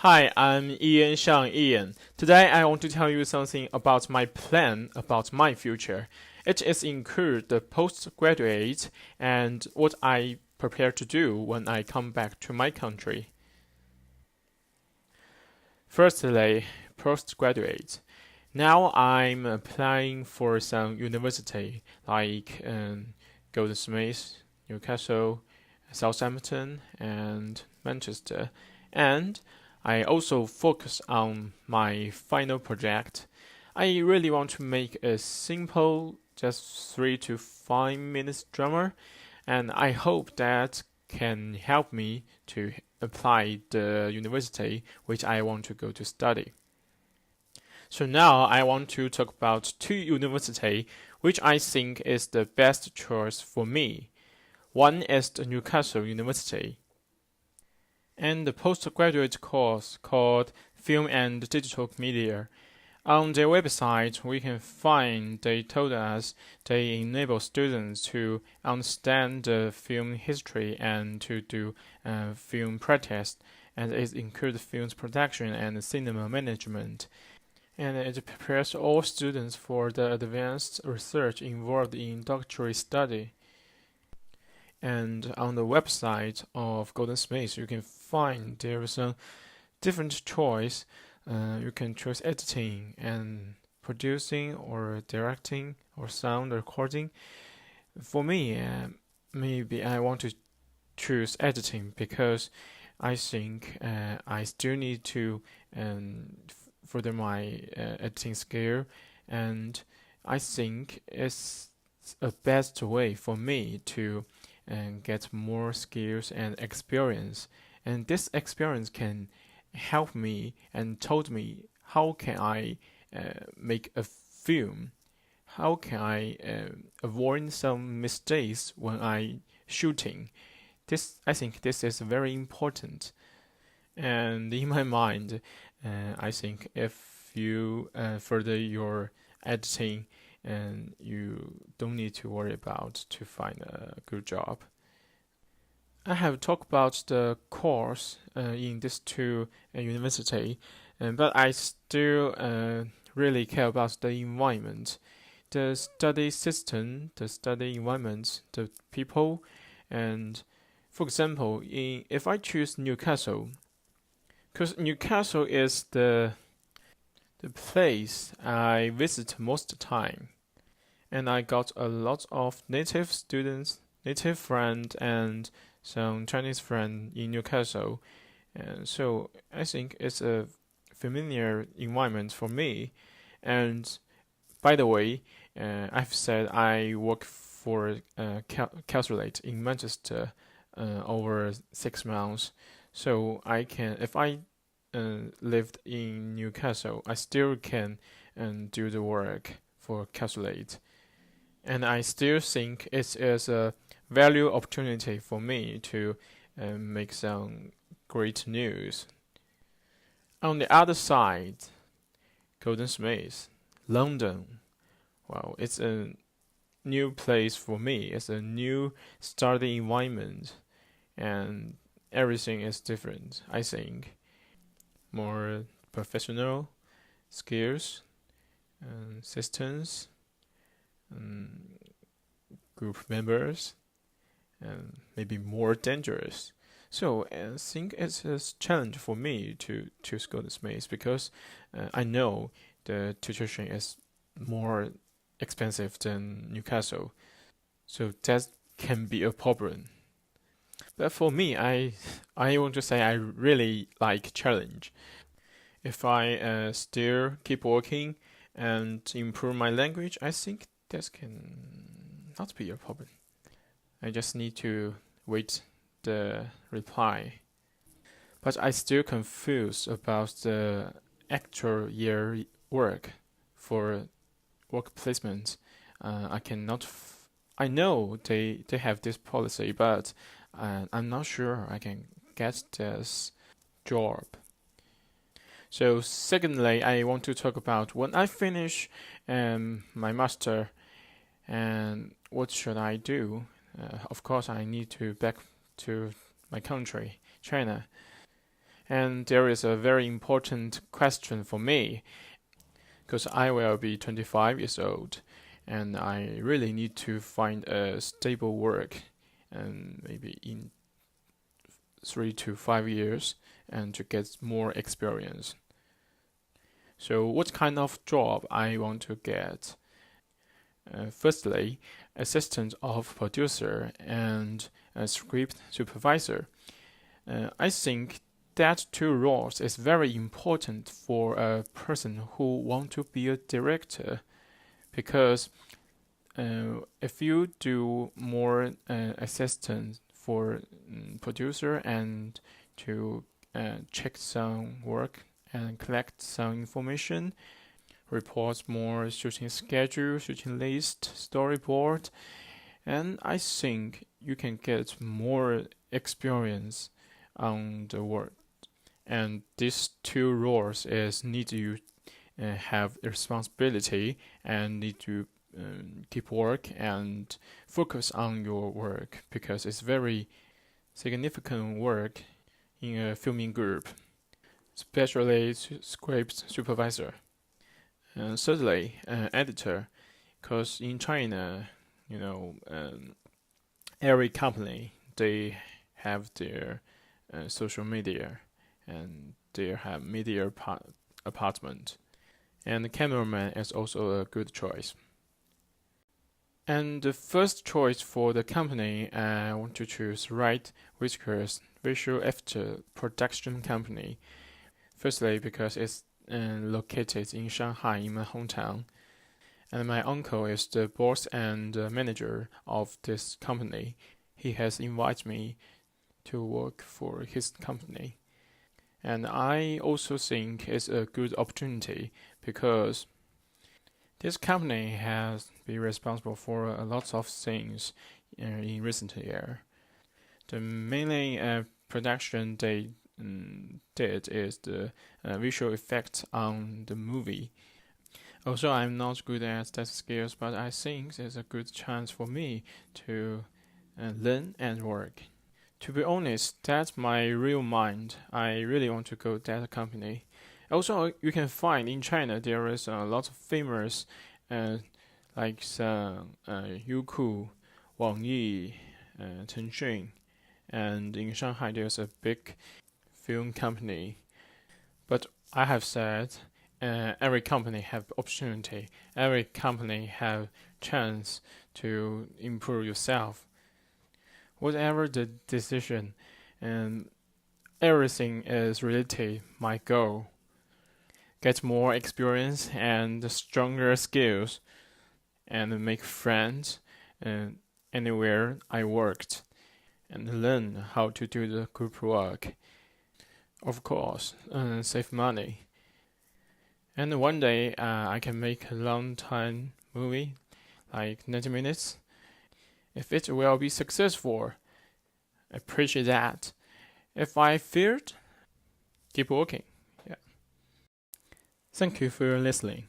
Hi, I'm Ian. Today I want to tell you something about my plan about my future. It is include the postgraduate and what I prepare to do when I come back to my country. Firstly, postgraduate. Now I'm applying for some university like Goldsmiths, Newcastle, Southampton, and Manchester, and I also focus on my final project. I really want to make a simple, just 3 to 5 minutes drama, and I hope that can help me to apply the university which I want to go to study. So now I want to talk about two university which I think is the best choice for me. One is the Newcastle University and the postgraduate course called Film and Digital Media. On their website, we can find they told us they enable students to understand the film history and to do film practice, and it includes film production and cinema management. And it prepares all students for the advanced research involved in doctoral study. And on the website of Golden Space, you can find there is a different choice. You can choose editing and producing or directing or sound recording. For me, maybe I want to choose editing because I think I still need to further my editing skill, and I think it's a best way for me to get more skills and experience. And this experience can help me and told me how can I make a film, how can I avoid some mistakes when I shooting. I think this is very important. And in my mind, I think if you further your editing, and you don't need to worry about to find a good job. I have talked about the course in these two university, but I still really care about the environment, the study system, the study environment, the people, and for example, if I choose Newcastle, because Newcastle is the place I visit most of the time, and I got a lot of native students, native friends, and some Chinese friends in Newcastle, and so I think it's a familiar environment for me. And by the way, I've said I work for Calculate in Manchester over 6 months, so I can if I lived in Newcastle, I still can do the work for Calculate. And I still think it is a value opportunity for me to make some great news. On the other side, Golden Smith, London. Well, it's a new place for me. It's a new study environment, and everything is different. I think more professional skills and systems and group members, and maybe more dangerous. So I think it's a challenge for me to choose Golden Smith because I know the tuition is more expensive than Newcastle, so that can be a problem. But for me, I want to say I really like challenge. If I still keep working and improve my language, I think this can not be a problem. I just need to wait the reply. But I still confused about the actual year work for work placement. I cannot. I know they have this policy, but I'm not sure I can get this job. So secondly, I want to talk about when I finish my master and what should I do. Of course, I need to back to my country, China. And there is a very important question for me, because I will be 25 years old, and I really need to find a stable work, and maybe in 3 to 5 years, and to get more experience. So what kind of job I want to get? Firstly, assistant of producer and a script supervisor. I think that two roles is very important for a person who want to be a director, because if you do more assistant for producer and to check some work and collect some information, report more shooting schedule, shooting list, storyboard, and I think you can get more experience on the work. And these two roles is need you have responsibility and need to keep work and focus on your work, because it's very significant work in a filming group, especially script supervisor. And thirdly, editor, because in China, every company they have their social media, and they have media apartment, and the cameraman is also a good choice. And the first choice for the company I want to choose Right Whiskers Visual Effects Production Company. Firstly, because it's located in Shanghai, in my hometown, and my uncle is the boss and manager of this company. He has invited me to work for his company, and I also think it's a good opportunity, because this company has been responsible for a lot of things in recent years. The mainly production they did is the visual effects on the movie. Also, I'm not good at that skills, but I think it's a good chance for me to learn and work. To be honest, that's my real mind. I really want to go to that company. Also, you can find in China there is a lot of famous, like Youku, Wang Yi, Tenchin, and in Shanghai there's a big film company. But I have said, every company have opportunity. Every company have chance to improve yourself. Whatever the decision, and everything is related my goal. Get more experience and stronger skills, and make friends anywhere I worked, and learn how to do the group work. Of course, save money. And one day I can make a long time movie, like 90 minutes. If it will be successful, I appreciate that. If I failed, keep working. Yeah. Thank you for listening.